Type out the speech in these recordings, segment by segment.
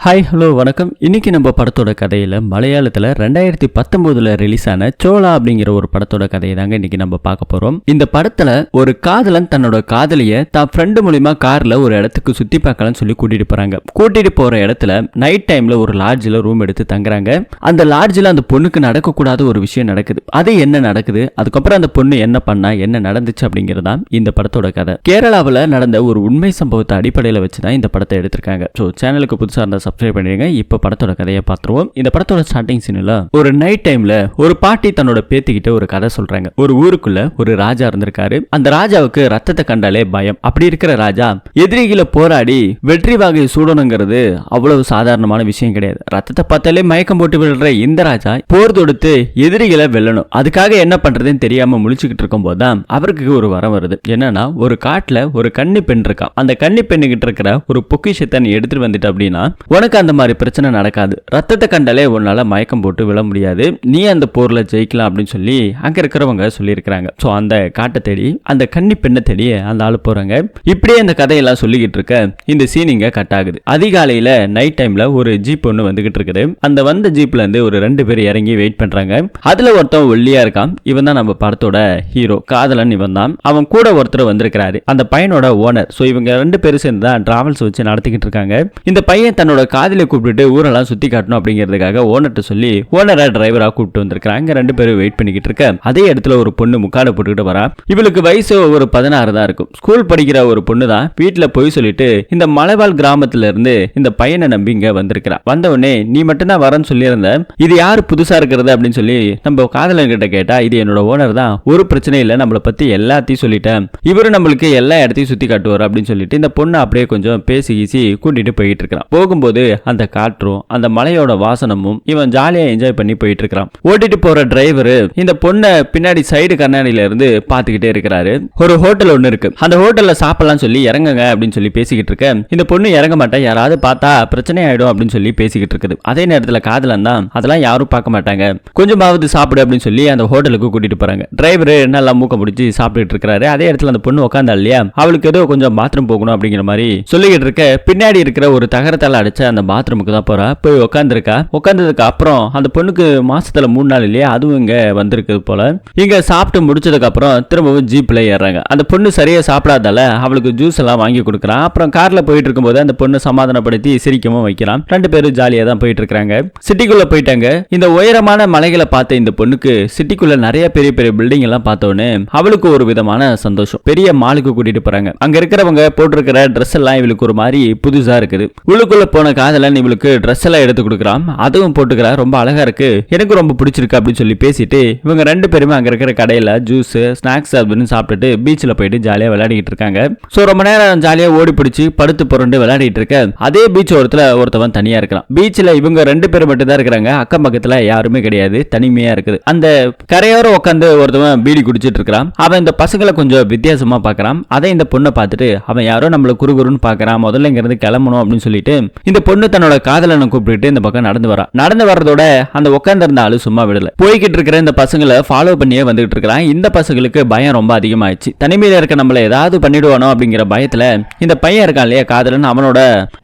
Hi hello வணக்கம். இன்னைக்கு நம்ம படத்தோட கதையில மலையாளத்துல 2019 ரிலீஸ் ஆன சோலா அப்படிங்கிற ஒரு படத்தோட கதையை தாங்க இன்னைக்கு நம்ம பார்க்க போறோம். இந்த படத்துல ஒரு காதலன் தன்னோட காதலிய தான் ஃப்ரெண்டு மூலியமா கார்ல ஒரு இடத்துக்கு சுத்தி பார்க்கலாம்னு சொல்லி கூட்டிட்டு போறாங்க. கூட்டிட்டு போற இடத்துல நைட் டைம்ல ஒரு லாட்ஜ்ல ரூம் எடுத்து தங்குறாங்க. அந்த லாட்ஜ்ல அந்த பொண்ணுக்கு நடக்கக்கூடாத ஒரு விஷயம் நடக்குது. அது என்ன நடக்குது, அதுக்கப்புறம் அந்த பொண்ணு என்ன பண்ணா, என்ன நடந்துச்சு அப்படிங்கறதா இந்த படத்தோட கதை. கேரளாவில் நடந்த ஒரு உண்மை சம்பவத்தை அடிப்படையில் வச்சுதான் இந்த படத்தை எடுத்திருக்காங்க. ஸோ சேனலுக்கு புதுசாக இருந்தால் சப்ஸ்கிரைப் பண்ணிடுங்க. இப்ப படத்தோட கதையை பார்த்துருவோம். இந்த படத்தோட ஸ்டார்டிங் சீன்ல ஒரு நைட் டைம்ல ஒரு பாட்டி தன்னோட பேத்திக்கிட்ட ஒரு கதை சொல்றாங்க. ஒரு ஊருக்குள்ள ஒரு ராஜா இருந்திருக்காரு. அந்த ராஜாவுக்கு ரத்தத்தை கண்டாலே பயம். அப்படி இருக்கிற ராஜா எதிரிகளை போராடி வெற்றி வாகை சூடணுங்கிறது அவ்வளவு சாதாரணமான விஷயம் கிடையாது. ரத்தத்தை பார்த்தாலே மயக்கம் போட்டு விழுற இந்த ராஜா போர் தொடுத்து எதிரிகளை வெல்லணும். அதுக்காக என்ன பண்றதுன்னு தெரியாம முழிச்சுக்கிட்டு இருக்கும் போதுதான் அவருக்கு ஒரு வரம் வருது. என்னன்னா, ஒரு காட்டுல ஒரு கன்னி பெண் இருக்கா. அந்த கன்னி பெண்ணுகிட்ட இருக்கிற ஒரு பொக்கிஷத்தை நீ எடுத்துட்டு வந்துட்ட அப்படின்னா உனக்கு அந்த மாதிரி பிரச்சனை நடக்காது. ரத்தத்தை கண்டாலே உன்னால மயக்கம் போட்டு விழ முடியாது. நீ அந்த போர்ல ஜெயிக்கலாம் அப்படின்னு சொல்லி அங்க இருக்கிறவங்க சொல்லியிருக்கிறாங்க. சோ அந்த காட்டை தேடி அந்த கன்னி பெண்ணை தேடி அந்த ஆளு போறாங்க. இப்படியே அந்த கதையெல்லாம் சொல்லிக்கிட்டு இருக்க இந்த சீனிங்க கட் ஆகுது. அதிகாலையில நைட் டைம்ல ஒரு ஜீப் ஒண்ணு வந்துகிட்டு இருக்குது. அந்த வந்த ஜீப்ல இருந்து ஒரு 2 பேர் இறங்கி வெயிட் பண்றாங்க. அதுல ஒருத்தன் ஒல்லியா இருக்கான். இவன் தான் நம்ம படத்தோட ஹீரோ, காதலன் இவன் தான். அவன் கூட ஒருத்தர் வந்திருக்கிறாரு, அந்த பையனோட ஓனர். சோ இவங்க 2 பேரும் சேர்ந்து தான் டிராவல்ஸ் வச்சு நடத்திக்கிட்டு இருக்காங்க. இந்த பையன் தன்னோட காதலை கூப்பிட்டு ஊரெல்லாம் சுத்தி காட்டணும் அப்படிங்கிறதுக்காக ஓனர்ட்ட சொல்லி ஓனரா டிரைவரா கூப்பிட்டு வந்திருக்காங்க. 2 பேரும் வெயிட் பண்ணிக்கிட்டு இருக்க அதே இடத்துல ஒரு பொண்ணு முக்காட போட்டுக்கிட்டு வரா. இவளுக்கு வயசு ஒரு 16 தான் இருக்கும். ஸ்கூல் படிக்கிற ஒரு பொண்ணு தான். வீட்டுல போய் சொல்லிட்டு இந்த மலைவாழ் கிராமத்துல இருந்து இந்த பையனை நம்பி இங்க வந்திருக்கிறா. வந்த உடனே நீ மட்டும் தான் வரன்னு சொல்லியிருந்த, இது யாரு புதுசா இருக்கிறது அப்படின்னு சொல்லி நம்ம காதலன் கிட்ட கேட்டா, இது என்னோட ஓனர் தான், ஒரு பிரச்சனை இல்லை, நம்மளை பத்தி எல்லாத்தையும் சொல்லிட்டேன், இவரு நம்மளுக்கு எல்லா இடத்தையும் சுத்தி காட்டுவார் அப்படின்னு சொல்லிட்டு இந்த பொண்ணு அப்படியே கொஞ்சம் பேசி கீசி கூட்டிட்டு போயிட்டு இருக்கிறான். போகும்போது அந்த காற்றும் அந்த மலையோட வாசனமும் இவன் ஜாலியா என்ஜாய் பண்ணி போயிட்டு இருக்கிறான். ஓட்டிட்டு போற டிரைவர் இந்த பொண்ணை பின்னாடி சைடு கண்ணாடியில இருந்து பாத்துக்கிட்டே இருக்கிறாரு. ஒரு ஹோட்டல் ஒண்ணு இருக்கு. அந்த ஹோட்டல்ல சாப்பிடலாம் சொல்லி இறங்குங்க அப்படின்னு சொல்லி பேசிக்கிட்டு இருக்க இந்த பொண்ணு இறங்க மாட்டா, யாராவது பார்த்தா பிரச்சனை ஆயிடும் அப்படின்னு சொல்லி பேசிக்கிட்டு இருக்குது. அதே நேரத்துல காதலன் தான், அதெல்லாம் யாரும் பார்க்க மாட்டாங்க, கொஞ்சமாவது சாப்பிடு அப்படின்னு சொல்லி அந்த ஹோட்டலுக்கு கூட்டிட்டு போறாங்க. டிரைவர் நல்லா மூக்க முடிச்சு சாப்பிட்டுட்டு இருக்காரு. அதே இடத்துல அந்த பொண்ணு உட்காந்தா இல்லையா, அவளுக்கு ஏதோ கொஞ்சம் பாத்ரூம் போகணும் அப்படிங்கிற மாதிரி சொல்லிக்கிட்டு இருக்க பின்னாடி இருக்கிற ஒரு தகரத்தால அடிச்ச அந்த பாத்ரூமுக்கு தான் போறா. போய் உட்காந்துருக்கா. உட்காந்ததுக்கு அப்புறம் அந்த பொண்ணுக்கு மாசத்துல 3 நாள் இல்லையா, அதுவும் இங்க வந்திருக்கு போல. இங்க சாப்பிட்டு முடிச்சதுக்கு அப்புறம் திரும்பவும் ஜீப்ல ஏறாங்க. அந்த பொண்ணு சரியா சாப்பிடாதால அவளுக்கு ஜூஸ் எல்லாம் வாங்கி கொடுக்குறான். அப்புறம் கார்ல போயிட்டு இருக்கும்போது அந்த பொண்ணு சமாதானப்படுத்தி சிரிக்கவும் வைக்கிறான். 2 பேரும் ஜாலியா தான் போயிட்டு இருக்காங்க. சிட்டிக்குள்ள போயிட்டாங்க. இந்த உயரமான மலைகளை பார்த்த இந்த பொண்ணுக்கு சிட்டிக்குள்ள நிறைய பெரிய பெரிய பில்டிங் எல்லாம் பார்த்தோன்னு அவளுக்கு ஒரு விதமான சந்தோஷம். பெரிய மாலுக்கு கூட்டிட்டு போறாங்க. அங்க இருக்கிறவங்க போட்டிருக்கிற ட்ரெஸ் எல்லாம் இவளுக்கு ஒரு மாதிரி புதுசா இருக்குது. உள்ளுக்குள்ள போன காதலன் இவளுக்கு ட்ரெஸ் எல்லாம் எடுத்து கொடுக்குறான். அதுவும் போட்டுக்கிறா, ரொம்ப அழகா இருக்கு, எனக்கு ரொம்ப பிடிச்சிருக்கு அப்படின்னு சொல்லி பேசிட்டு இவங்க 2 பேருமே அங்க இருக்கிற கடையில ஜூஸ் ஸ்நாக்ஸ் அப்படின்னு சாப்பிட்டுட்டு பீச்ல போயிட்டு ஜாலியா விளையாடிட்டு இருக்காங்க. சோ ரொம்ப நேரம் ஜாலியா ஓடி பிடிச்சி படுத்து புரண்டு விளையாடிட்டு இருக்க அதே பீச் ஓரத்துல ஒருத்தவன் தனியா இருக்கான். பீச்ல இவங்க 2 பேர் மட்டும் தான் இருக்கிறாங்க. அக்கம் பக்கத்துல யாருமே கிடையாது, தனிமையா இருக்குது. அந்த கரையோரம் உட்காந்து ஒருத்தவன் பீடி குடிச்சிட்டு இருக்கான். அவன் இந்த பசங்களை கொஞ்சம் வித்தியாசமா பாக்குறான். அதை இந்த பொண்ணை பார்த்துட்டு அவன் யாரோ நம்மள குறுகுறுன்னு பாக்குறான், முதல்ல இங்க இருந்து கிளம்பணும் அப்படின்னு சொல்லிட்டு இந்த பொண்ணு தன்னோட காதலனை கூப்பிட்டு இந்த பக்கம் நடந்து வரா. நடந்து வர்றதோட அந்த உட்கார்ந்து இருந்த ஆளு சும்மா விடல. போய்கிட்டு இருக்கிற இந்த பசங்களை ஃபாலோ பண்ணியே வந்துகிட்டு இருக்கிறான். இந்த பசங்களுக்கு பயம் ரொம்ப அதிகமாயிடுச்சு. தனிமையில இருக்க நம்மள ஏதாவது பண்ணிடுவானோ அப்படிங்கிற பயத்துல இந்த பையன் இருக்கான் இல்லையா காதலன், அவனோட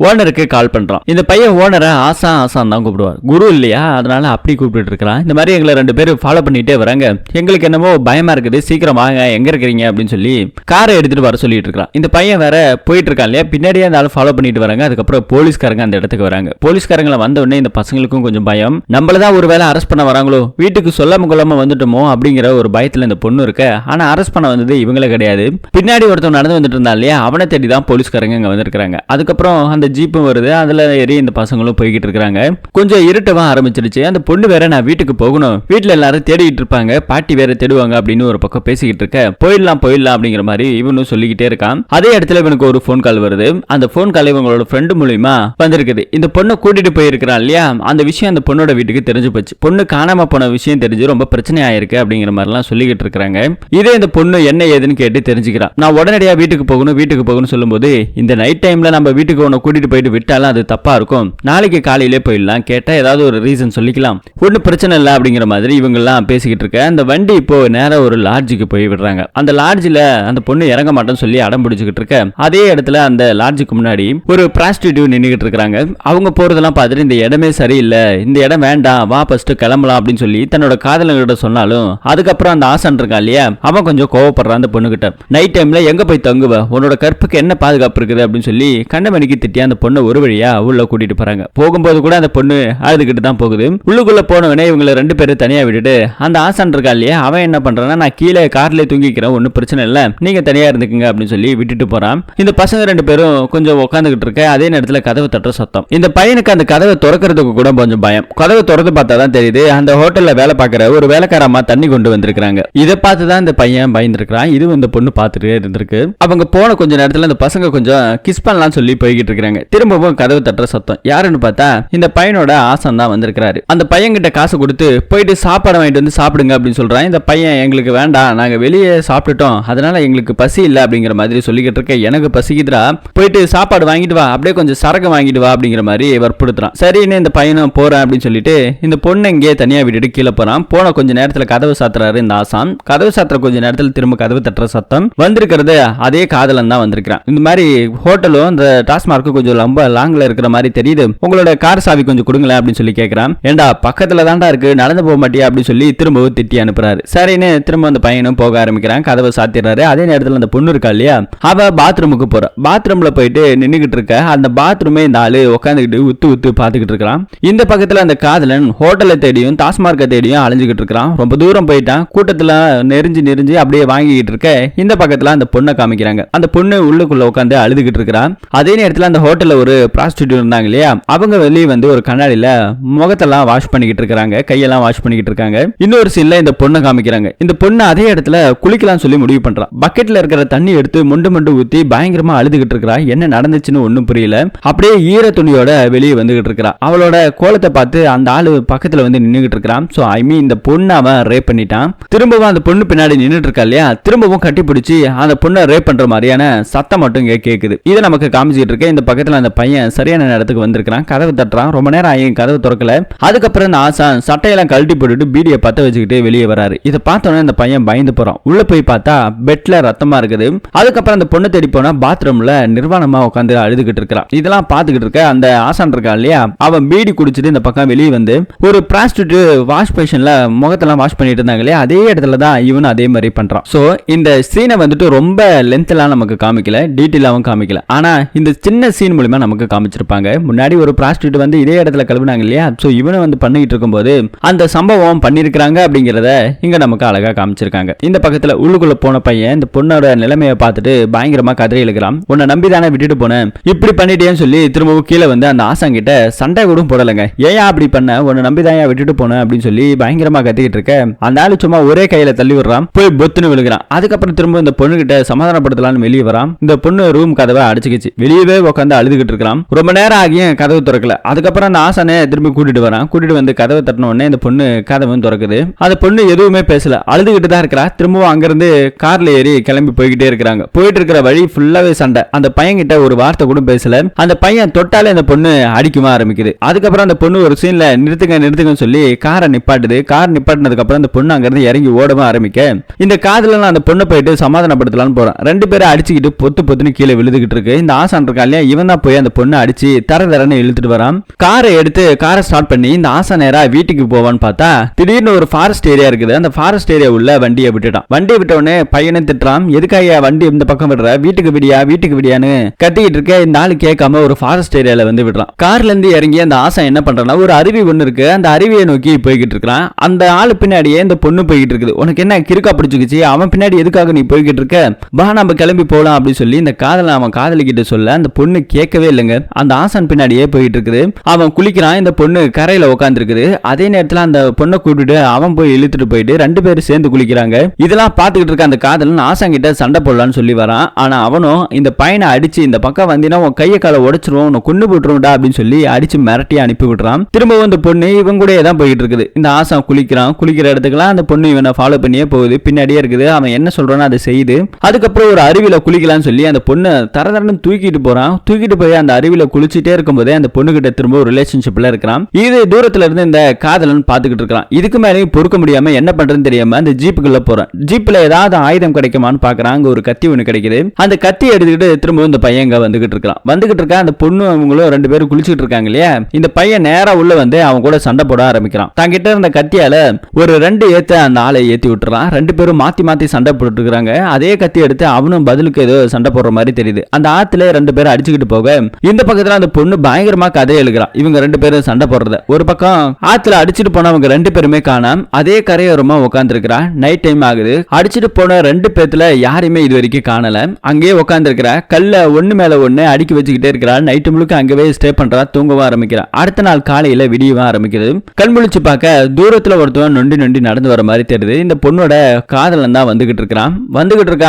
ஓனருக்கு கால் பண்றான். இந்த பையன் ஓனரை ஆசான் தான் கூப்பிடுவார், குரு இல்லையா, அதனால அப்படி கூப்பிட்டு இருக்கிறான். இந்த மாதிரி எங்களை 2 பேரும் ஃபாலோ பண்ணிட்டே வராங்க, எங்களுக்கு என்னமோ பயமா இருக்குது, சீக்கிரம் வாங்க, எங்க இருக்கிறீங்க அப்படின்னு சொல்லி காரை எடுத்துட்டு வர சொல்லிட்டு இருக்கான். இந்த பையன் வேற போயிட்டு இருக்கான் இல்லையா, பின்னாடியே அந்த ஆளு ஃபாலோ பண்ணிட்டு வராங்க. அதுக்கப்புறம் போலீஸ்காரங்க அந்த இடத்துக்கு வராங்க. போலீஸ்காரங்களை வந்த உடனே இந்த பசங்களுக்கும் கொஞ்சம் பயம், நம்மளதான் ஒருவேளை அரெஸ்ட் பண்ண வராங்களோ, வீட்டுக்கு சொல்லாம கொள்ளாம வந்துட்டோமோ அப்படிங்கிற ஒரு பயத்துல இந்த பொண்ணு இருக்க. ஆனா அரெஸ்ட் பண்ண வந்தது இவங்களே கிடையாது. பின்னாடி ஒருத்தன் நடந்து வந்துட்டு இருந்தா இல்லையா, அவனை தேடி தான் போலீஸ்காரங்க இங்க வந்திருக்காங்க. அதுக்கப்புறம் அந்த ஜீப்பும் வருது, அதுல ஏறி இந்த பசங்களும் போய்கிட்டு இருக்காங்க. கொஞ்சம் இருட்டவா ஆரம்பிச்சிருச்சு. அந்த பொண்ணு வேற நான் வீட்டுக்கு போகணும், வீட்டுல எல்லாரும் தேடிட்டு இருப்பாங்க, பாட்டி வேற தேடுவாங்க அப்படின்னு ஒரு பக்கம் பேசிக்கிட்டு இருக்க. போயிடலாம் அப்படிங்கிற மாதிரி இவனும் சொல்லிக்கிட்டே இருக்கான். அதே இடத்துல இவனுக்கு ஒரு போன் கால் வருது. அந்த போன் கால் இவங்களோட ஃப்ரெண்டு மூலியமா வந்திருக்குது. இந்த பொண்ணை கூட்டிட்டு போயிருக்கிறான் இல்லையா, அந்த விஷயம் அந்த பொண்ணோட வீட்டுக்கு தெரிஞ்சு போச்சு. பொண்ணு காணாம போன விஷயம் தெரிஞ்சு ரொம்ப பிரச்சனை ஆயிருக்கு அப்படிங்கிற மாதிரி எல்லாம் சொல்லிக்கிட்டு இருக்காங்க. இதே இந்த பொண்ணு என்ன ஏதுன்னு கேட்டு தெரிஞ்சுக்கிறான். நான் உடனடியா வீட்டுக்கு போகணும் சொல்லும்போது, இந்த நைட் டைம்ல நம்ம வீட்டுக்கு உன்னை கூட்டிட்டு போயிட்டு விட்டாலும் அது தப்பா இருக்கும், நாளைக்கு காலையிலே போயிடலாம், கேட்டா ஏதாவது ஒரு ரீசன் சொல்லிக்கலாம், ஒன்னும் பிரச்சனை இல்லை அப்படிங்கிற மாதிரி இவங்க எல்லாம் பேசிக்கிட்டு இருக்க. அந்த வண்டி இப்போ நேரம் ஒரு லாட்ஜுக்கு போய் விடுறாங்க. அந்த லாட்ஜில அந்த பொண்ணு இறங்க மாட்டேன்னு சொல்லி அடம் பிடிச்சிக்கிட்டு இருக்க. அதே இடத்துல அந்த லாட்ஜுக்கு முன்னாடி ஒரு பிராஸ்டிடியூட் நின்னுகிட்டு இருக்காங்க. இருக்காங்க. அவங்க போறதெல்லாம் பார்த்துட்டு இந்த இடமே சரியில்லை, இந்த இடம் வேண்டாம், வா ஃபர்ஸ்ட் கிளம்பலாம் அப்படின்னு சொல்லி தன்னோட காதலங்கிட்ட சொன்னாலும் அதுக்கப்புறம் அந்த ஆசான் இருக்கா இல்லையா, அவன் கொஞ்சம் கோவப்படுறான் அந்த பொண்ணுகிட்ட. நைட் டைம்ல எங்க போய் தங்குவ, உன்னோட கற்புக்கு என்ன பாதுகாப்பு இருக்குது அப்படின்னு சொல்லி கண்ணமணிக்கு திட்டி அந்த பொண்ணை ஒரு வழியா உள்ள கூட்டிட்டு போறாங்க. போகும்போது கூட அந்த பொண்ணு அழுதுகிட்டு தான் போகுது. உள்ளுக்குள்ள போனவனே இவங்களை 2 பேரும் தனியா விட்டுட்டு அந்த ஆசான் இருக்கா இல்லையா, அவன் என்ன பண்றான்னா, நான் கீழே கார்ல தூங்கிக்கிறேன், ஒன்னும் பிரச்சனை இல்லை, நீங்க தனியா இருந்துக்குங்க அப்படின்னு சொல்லி விட்டுட்டு போறான். இந்த பசங்க 2 பேரும் கொஞ்சம் உட்காந்துக்கிட்டு இருக்க அதே நேரத்தில் கதவு தட்டுற சத்தம். இந்த பையனுக்கு அந்த கதவை திறக்கிறதுக்கு கூட கொஞ்சம் பயம். கதவை திறந்து பார்த்தா தான் தெரியுது அந்த ஹோட்டல்ல வேலை பார்க்குற ஒரு வேலைக்கார அம்மா தண்ணி கொண்டு வந்திருக்காங்க. இதை பார்த்து தான் இந்த பையன் பயந்துருக்கான். இது இந்த பொண்ணு பார்த்துட்டே இருந்திருக்கு. அவங்க போன கொஞ்ச நேரத்தில் இந்த பசங்க கொஞ்சம் கிஸ் பண்ணலாம் சொல்லி போய்கிட்டு இருக்காங்க. திரும்பவும் கதவு தட்டுற சத்தம். யாருன்னு பார்த்தா இந்த பையனோட ஆசன் தான் வந்திருக்காரு. அந்த பையன் கிட்ட காசு கொடுத்து போயிட்டு சாப்பாடு வாங்கிட்டு வந்து சாப்பிடுங்க அப்படின்னு சொல்றான். இந்த பையன் எங்களுக்கு வேண்டாம், நாங்க வெளியே சாப்பிட்டுட்டோம், அதனால எங்களுக்கு பசி இல்லை அப்படிங்கிற மாதிரி சொல்லிக்கிட்டு இருக்க. எனக்கு பசிக்குதுரா, போயிட்டு சாப்பாடு வாங்கிட்டு வா, அப்படியே கொஞ்சம் சரக்கு வாங்கிட்டு வா அப்படிங்கிற மாதிரி வற்புறுத்துறான். சரின்னு இந்த பையனும் போறேன் அப்படின்னு சொல்லிட்டு இந்த பொண்ணை இங்கே தனியா விட்டுட்டு கீழே போறான். போன கொஞ்ச நேரத்துல கதவு சாத்துறாரு இந்த ஆசான். கதவு சாத்துற கொஞ்ச நேரத்துல திரும்ப கதவு தட்டுற சத்தம். வந்திருக்கிறது அதே காதலன் தான் வந்திருக்கான். இந்த மாதிரி ஹோட்டலும் இந்த டாஸ்மார்க்கும் கொஞ்சம் ரொம்ப லாங்ல இருக்கிற மாதிரி தெரியுது, உங்களோட கார் சாவி கொஞ்சம் கொடுங்களேன் அப்படின்னு சொல்லி கேட்கறான். ஏண்டா பக்கத்துல தான்டா இருக்கு, நடந்து போக மாட்டியா அப்படின்னு சொல்லி திரும்பவும் திட்டி அனுப்புறாரு. சரின்னு திரும்ப அந்த பையனும் போக ஆரம்பிக்கிறான். கதவை சாத்திடுறாரு. அதே நேரத்தில் அந்த பொண்ணு இருக்கா இல்லையா, அவ பாத்ரூமுக்கு போறா. பாத்ரூம்ல போயிட்டு நின்னுகிட்டு இருக்க. அந்த பாத்ரூமே இந்த ஆளு உட்காந்துக்கிட்டு உத்து பாத்துக்கிட்டு இருக்கான். இந்த பக்கத்துல அந்த காதலன் ஹோட்டலை தேடியும் டாஸ்மார்க்கை தேடியும் அலைஞ்சுக்கிட்டு இருக்கான். ரொம்ப தூரம் போயிட்டான். கூட்டத்துல நெறிஞ்சு அப்படியே வாங்கிக்கிட்டு இருக்க. இந்த பக்கத்துல அந்த பொண்ணை காமிக்கிறாங்க. அந்த பொண்ணு உள்ளுக்குள்ள உட்காந்து அழுதுகிட்டு இருக்கிறான். அதே நேரத்தில் அந்த ஹோட்டல்ல ஒரு ப்ராஸ்டிடியூட் இருந்தாங்க இல்லையா, அவங்க வெளியே வந்து ஒரு கண்ணாடியில முகத்தெல்லாம் வாஷ் பண்ணிக்கிட்டு இருக்காங்க, கையெல்லாம் வாஷ் பண்ணிக்கிட்டு இருக்காங்க. இன்னொரு சீன்ல இந்த பொண்ணை காமிக்கிறாங்க. இந்த பொண்ணு அதே இடத்துல குளிக்கலாம் சொல்லி முடிவு பண்றான். பக்கெட்ல இருக்கிற தண்ணி எடுத்து மொண்டு ஊத்தி பயங்கரமா அழுதுகிட்டு இருக்கா. என்ன நடந்துச்சுன்னு ஒண்ணும் புரியல. அப்படியே ஈர துணியோட வெளியே வந்துகிட்டு இருக்கா. அவளோட கோலத்தை பார்த்து அந்த ஆளு பக்கத்துல வந்து நின்னுகிட்டு இருக்கான். சோ ஐ மீன் இந்த பொண்ணு அவன் ரேப் பண்ணிட்டான். திரும்பவும் அந்த பொண்ணு பின்னாடி நின்னுட்டு இருக்கா இல்லையா, திரும்பவும் கட்டி பிடிச்சி அந்த பொண்ணை ரேப் பண்ற மாதிரியான சத்தம் மட்டும் கேக்குது. இதை நமக்கு காமிச்சிட்டு இருக்க. இந்த பக்கத்துல அந்த பையன் சரியான நேரத்துக்கு வந்திருக்கான். கதவு தட்டுறான். ரொம்ப நேரம் ஆகி கதவு திறக்கல. அதுக்கப்புறம் இந்த ஆசான் சட்டையெல்லாம் கழட்டி போட்டுட்டு பீடியை பத்த வச்சுக்கிட்டு வெளியே வராரு. இதை பார்த்தோன்னே இந்த பையன் பயந்து போறான். உள்ள போய் பார்த்தா பெட்ல ரத்தமா இருக்குது. அதுக்கப்புறம் அந்த பொண்ணை தேடி போனா பாத்ரூம்ல நிர்வாணமா உட்காந்து அழுதுகிட்டு இருக்கான். இதெல்லாம் பார்த்துக்கிட்டு இருக்க அந்த ஆசான் இருக்கா இல்லையா, அவன் பீடி குடிச்சிட்டு இந்த பக்கம் வெளியே வந்து ஒரு பிராஸ்டிடியூட் வாஷ் பேஷன்ல முகத்தெல்லாம் வாஷ் பண்ணிட்டு இருந்தாங்க இல்லையா, அதே இடத்துல தான் இவனும் அதே மாதிரி பண்றான். சோ இந்த சீனை வந்துட்டு ரொம்ப லென்த்லாம் நமக்கு காமிக்கல, டீட்டெயிலாவும் காமிக்கல. ஆனா இந்த சின்ன சீன் மூலமா நமக்கு காமிச்சிருப்பாங்க. முன்னாடி ஒரு பிராஸ்டிடியூட் வந்து இதே இடத்துல கழுவுனாங்க இல்லையா, சோ இவனை வந்து பண்ணிட்டு இருக்கும்போது அந்த சம்பவம் பண்ணிருக்காங்க அப்படிங்கறத இங்க நமக்கு அழகா காமிச்சிருக்காங்க. இந்த பக்கத்துல உள்ளுக்குள்ள போன பையன் இந்த பொண்ணோட நிலைமையை பார்த்துட்டு பயங்கரமா கதறி இழுக்கிறான். உன்னை நம்பிதானே விட்டுட்டு போனேன், இப்படி பண்ணிட்டேன்னு சொல்லி திரும்பவும் கீழே வந்து அந்த ஆசான் கிட்ட சண்டை கூட போடலங்க. ஏன் அப்படி பண்ண, உன்னை நம்பிதான் விட்டுட்டு போனேன் அப்படின்னு சொல்லி பயங்கரமா கத்திக்கிட்டு இருக்க. அந்த ஆளு சும்மா ஒரே கையில தள்ளி விடுறான், போய் பொத்துன்னு விழுகிறான். அதுக்கப்புறம் திரும்ப இந்த பொண்ணு கிட்ட சமாதானப்படுத்தலாம்னு வெளியே வரான். இந்த பொண்ணு ரூம் கதவை அடிச்சுக்கிச்சு வெளியவே உட்காந்து அழுதுகிட்டு இருக்கான். ரொம்ப நேரம் ஆகியும் கதவு திறக்கல. அதுக்கப்புறம் அந்த ஆசானை திரும்பி கூட்டிட்டு வரான். கூட்டிட்டு வந்து கதவை தட்டின உடனே இந்த பொண்ணு கதவும் திறக்குது. அந்த பொண்ணு எதுவுமே பேசல, அழுதுகிட்டு தான் இருக்கிறா. திரும்பவும் அங்கிருந்து கார்ல ஏறி கிளம்பி போய்கிட்டே இருக்கிறாங்க. போயிட்டு இருக்கிற வழி ஃபுல்லாவே சண்டை. அந்த பையன் கிட்ட ஒரு வார்த்தை கூட பேசல. அந்த பையன் தொட்டாலே அந்த பொண்ணு அடிக்குமா ஆரம்பிக்குது. அதுக்கப்புறம் அந்த பொண்ணு ஒரு சீன்ல நிறுத்துங்கன்னு சொல்லி காரை நிப்பாட்டுது. கார் நிப்பாட்டினதுக்கு அப்புறம் அந்த பொண்ணு அங்கிருந்து இறங்கி ஓடவும் ஆரம்பிக்க இந்த காதல அந்த பொண்ணை போயிட்டு சமாதானப்படுத்தலாம்னு போறான். 2 பேரும் அடிச்சுக்கிட்டு பொத்துன்னு கீழே விழுதுகிட்டு இருக்கு. இந்த ஆசான் இருக்கா இல்லையா, இவன் தான் போய் அந்த பொண்ணை அடிச்சு தரன்னு இழுத்துட்டு வரான். காரை எடுத்து காரை ஸ்டார்ட் பண்ணி இந்த ஆசான் நேரா வீட்டுக்கு போவான்னு பார்த்தா திடீர்னு ஒரு ஃபாரஸ்ட் ஏரியா இருக்குது. அந்த ஃபாரஸ்ட் ஏரியா உள்ள வண்டியை விட்டுட்டான். வண்டியை விட்ட உடனே பையனை திட்டுறான். எதுக்காக வண்டி இந்த பக்கம் விடுற, வீட்டுக்கு விடியான்னு கத்திக்கிட்டு இருக்க. இந்த ஆளு கேட்காம ஒரு ஃபாரஸ்ட் ஏரியால வந்து விடுறான். கார்ல இருந்து இறங்கி அந்த ஆசான் என்ன பண்றான்னா, ஒரு அருவி ஒண்ணு இருக்கு, அந்த அருவியை நோக்கி போய்கிட்டு இருக்கான். அந்த ஆளு பின்னாடியே இந்த பொண்ணு போய்கிட்டு இருக்குது. உனக்கு என்ன கிறுக்கா பிடிச்சுக்கிச்சு, அவன் பின்னாடி எதுக்காக நீ போய்கிட்டு இருக்க, பா நம்ம கிளம்பி போலாம் அப்படின்னு சொல்லி இந்த காதலை அவன் காதலிக்கிட்டு சொல்ல அந்த பொண்ணு கேட்கவே இல்லைங்க. அந்த ஆசான் பின்னாடியே போயிட்டு இருக்குது. அவன் குளிக்கிறான். இந்த பொண்ணு கரையில உட்கார்ந்து இருக்குது. அதே நேரத்துல அந்த பொண்ணை கூப்பிட்டு அவன் போய் இழுத்துட்டு போயிட்டு 2 பேரும் சேர்ந்து குளிக்கிறாங்க. இதெல்லாம் பார்த்துக்கிட்டு இருக்க அந்த காதலன் ஆசான் கிட்ட சண்டை போடலான்னு சொல்லி வரான். ஆனா அவனும் இந்த பையனை அடிச்சு இந்த பக்கம் வந்தீங்கன்னா உன் கையை காலை உடைச்சிருவோம், உன்னை கொண்டு போட்டுருவோம்டா அப்படின்னு சொல்லி அடிச்சு மிரட்டி அனுப்பி விடுறான். திரும்பவும் இந்த பொண்ணு இவன் கூட தான் போயிட்டு இருக்குது. இந்த ஆசான் குளிக்கிற இடத்துக்குலாம் அந்த பொண்ணு இவனை ஃபாலோ பண்ணியே போகுது, பின்னாடியே இருக்குது. அவன் என்ன சொல்றானோ அதை செய்யுது. அதுக்கப்புறம் ஒரு அருவியில குளிக்கலாம்னு சொல்லி அந்த பொண்ணு தரன்னு தூக்கிட்டு போறான். தூக்கிட்டு போய் அந்த அருவியில குளிச்சுட்டே இருக்கும்போதே அந்த பொண்ணு கிட்ட திரும்ப ஒரு ரிலேஷன்ஷிப்ல இருக்கிறான். இது தூரத்துல இருந்து இந்த காதலன் பாத்துக்கிட்டு இருக்கான். இதுக்கு மேலேயும் பொறுக்க முடியாம என்ன பண்றதுன்னு தெரியாம அந்த ஜீப்புக்குள்ள போறான். ஜீப்ல ஏதாவது ஆயுதம் கிடைக்குமான்னு பாக்குறான். அங்க ஒரு கத்தி ஒண்ணு கிடைக்குது. அந்த கத்தி எடுத்துக்கிட்டு திரும்ப இந்த பையன் வந்துகிட்டு இருக்கான். அந்த பொண்ணு இவங்களும் 2 பேரும் குளிச்சுட்டு இருக்காங்க இல்லையா, இந்த பையன் நேரா உள்ள வந்து அவன் கூட சண்டை போட ஆரம்பிக்கிறான். தங்கிட்ட இருந்த கத்தியால ஒரு 2 ஏத்த அந்த ஆளை ஏத்தி விட்டுறான். 2 பேரும் மாத்தி மாத்தி சண்டை போட்டு இருக்காங்க. அதே கத்தி எடுத்து அவனும் பதிலுக்கு ஏதோ சண்டை போடுற மாதிரி தெரியுது. அந்த ஆத்துல 2 பேரும் அடிச்சுக்கிட்டு போக இந்த பக்கத்துல அந்த பொண்ணு பயங்கரமா கதை எழுகிறான். இவங்க 2 பேரும் சண்டை போடுறத ஒரு பக்கம் ஆத்துல அடிச்சுட்டு போனவங்க 2 பேருமே காணாம அதே கரையோரமா உட்கார்ந்து இருக்கிறா. நைட் டைம் ஆகுது. அடிச்சுட்டு போன 2 பேத்துல யாருமே இது வரைக்கும் காணல. அங்கேயே உட்கார்ந்து இருக்கிற கல்ல ஒண்ணு மேல ஒண்ணு அடுக்கி வச்சுக்கிட்டே இருக்கிறா. நைட்டு முழுக்க அங்கவே ஸ்டே பண்றா. தூங்கவும் ஆரம்பிக்கிறா. அடுத்த நாள் காலையில விடியவும் ஆரம்பிக்குது. கண் முழிச்சு பார்க்க தூரத்துல ஒருத்தவன் நொண்டி நொண்டி நடந்து வர மாதிரி தெரியுது. இந்த பொண்ணோட காதலன் தான் வந்துகிட்டு இருக்கான்.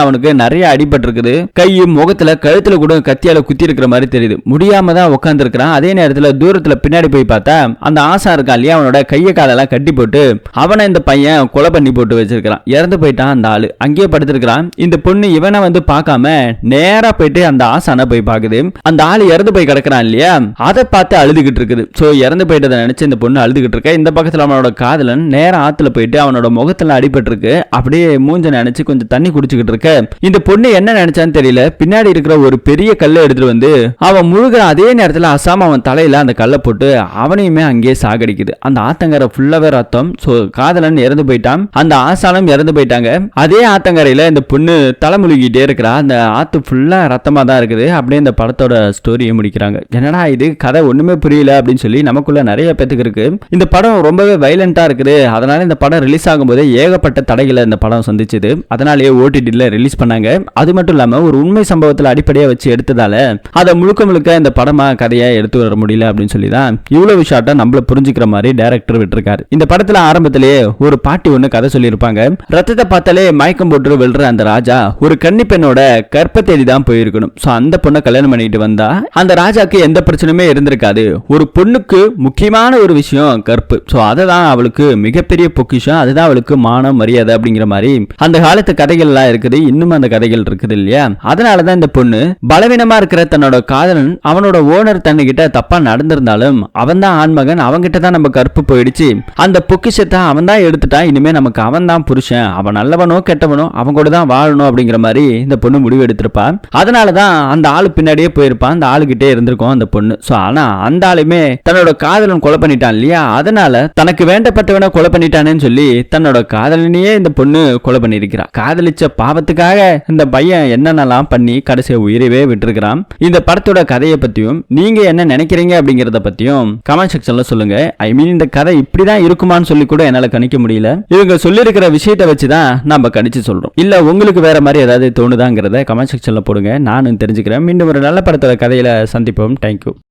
அவனுக்கு நிறைய அடிபட்டு இருக்குது. கையும் முகத்துல கழுத்துல கூட கத்தியால குத்தி இருக்கிற மாதிரி தெரியுது. முடியாம தான் உட்கார்ந்து இருக்கிறான். அதே நேரத்துல தூரத்துல பின்னாடி போய் பார்த்தா அந்த ஆசா இருக்கா இல்லையா, அவனோட கையை காலெல்லாம் கட்டி போட்டு அவனை இந்த பையன் கொலை பண்ணி போட்டு வச்சிருக்கான். இறந்து போயிட்டான் அந்த ஆளு. அங்கேயே படுத்திருக்கிறான். இந்த பொண்ணு இவனை வந்து பார்க்காம நேரா போயிட்டு அந்த ஆசான போய் பாக்குது. அந்த ஆளு இறந்து போய் கிடக்குறான் இல்லையா, அதை பார்த்து அழுதுகிட்டு இருக்குது. சோ இறந்து போயிட்டதை நினைச்சு இந்த பொண்ணு அழுதுகிட்டு இருக்க. இந்த பக்கத்துல அவனோட காதலன் நேரா ஆத்துல போயிட்டு அவனோட முகத்துல அடிபட்டு இருக்கு. அப்படியே மூஞ்ச நினைச்சு கொஞ்சம் தண்ணி குடிச்சுக்கிட்டு இருக்க. இந்த பொண்ணு என்ன நினைச்சான்னு தெரியல, பின்னாடி இருக்கிற ஒரு பெரிய கல்லை எடுத்துட்டு வந்து அவன் முழுகிற அதே நேரத்துல அசாம அவன் தலையில அந்த கல்லை போட்டு அவனையுமே அங்கேயே சாகடிக்குது. அந்த ஆத்தங்கரை ஃபுல்லாவே ரத்தம். சோ காதலன் இறந்து போயிட்டான். அந்த ஆசானம் இறந்து போயிட்டாங்க. அதே ஆத்தங்கரையில இந்த பொண்ணு தலைமுழுகிட்டே இருக்கிறா. அந்த ஆத்து ஃபுல்லா ரத்தமா தான் இருக்குது. அப்படியே இந்த படத்தோட ஸ்டோரியை முடிக்கிறாங்க. என்னடா இது கதை ஒண்ணுமே புரியல அப்படின்னு சொல்லி நமக்குள்ள நிறைய பேத்துக்கு இருக்கு. இந்த படம் ரொம்பவே வைலண்டா இருக்குது. அதனால இந்த படம் ரிலீஸ் ஆகும்போது ஏகப்பட்ட தடைகளை இந்த படம் சந்திச்சது. அதனாலேயே ஓடிடில ரிலீஸ் பண்ணாங்க. அது மட்டும் இல்லாம ஒரு உண்மை சம்பவத்தில் அடிப்படையா வச்சு எடுத்ததால அதை முழுக்க முழுக்க இந்த படமா கதையா எடுத்து வர முடியல அப்படின்னு சொல்லி தான் இவ்வளவு ஷார்ட்டா நம்மள புரிஞ்சுக்கிற மாதிரி டைரக்டர் விட்டுருக்காரு. இந்த படத்துல ஆரம்பத்திலேயே ஒரு பாட்டி ஒண்ணு கதை சொல்லியிருப்பாங்க. ரத்தத்தை பார்த்தாலே மயக்கம் போட்டு விழுற அந்த ராஜா ஒரு கன்னி பெண்ணோட கற்ப தேடி தான் போயிருக்கணும். சோ அந்த பொண்ணை கல்யாணம் பண்ணிட்டு வந்தா அந்த ராஜாக்கு எந்த பிரச்சனையுமே இருந்திருக்காது. ஒரு பொண்ணுக்கு முக்கியமான ஒரு விஷயம் கற்பு. சோ அதுதான் அவளுக்கு மிகப்பெரிய பொக்கிஷம். அதுதான் அவளுக்கு மானம் மரியாதை அப்படிங்கிற மாதிரி அந்த காலத்து கதைகள் எல்லாம் இருக்குது. இன்னும் அந்த கதைகள் இருக்குது இல்லையா. அதனாலதான் இந்த பொண்ணு பலவீனமா இருக்கிற தன்னோட காதலன் அவனோட ஓனர் தன்னிட்ட தப்பா நடந்திருந்தாலும் அவன் தான் ஆண்மகன், அவன்கிட்ட தான் நம்ம கற்பு போயிடுச்சு, அந்த பொக்கிஷத்தை அவன் தான் எடுத்துட்டான், இனிமே நமக்கு அவன் தான் புருஷன், அவன் நல்லவனோ கெட்டவனோ அவன் கூட தான் வாழணும் அப்படிங்கிற மாதிரி இந்த பொண்ணு முடிவு எடுத்திருப்பான். அதனாலதான் அந்த ஆளு பின்னாடியே போயிருப்பான். அந்த ஆளுகிட்டே இருந்திருக்கும் அந்த பொண்ணு. சோ ஆனா அந்த ஆளுமே தன்னோட காதலன் கொலை பண்ணிட்டான் இல்லையா, அதனால தனக்கு வேண்டப்பட்டவனை கொலை பண்ணிட்டானேன்னு சொல்லி தன்னோட காதலனையே இந்த பொண்ணு கொலை பண்ணிருக்கிறா. காதலிச்ச பாவத்துக்காக இந்த பையன் என்னென்னலாம் பண்ணி கடைசியை உயிரவே விட்டுருக்கிறான். இந்த படத்தோட கதையை பத்தியும் நீங்க என்ன நினைக்கிறீங்க அப்படிங்கறத பத்தியும் கமெண்ட் செக்ஷன்ல சொல்லுங்க. ஐ மீன் இந்த கதை இப்படிதான் இருக்குமான்னு சொல்லி கூட என்னால கணிக்க முடியல. இவங்க சொல்லி இருக்கிற விஷயத்தை வச்சுதான் நம்ம கணிச்சு சொல்றோம். இல்ல உங்களுக்கு வேற மாதிரி ஏதாவது தோணுதாங்கிறத கமெண்ட் செக்ஷன்ல போடுங்க, நானும் தெரிஞ்சுக்கிறேன். மீண்டும் ஒரு நல்ல படத்தோட கதையில சந்திப்போம். தேங்க்யூ.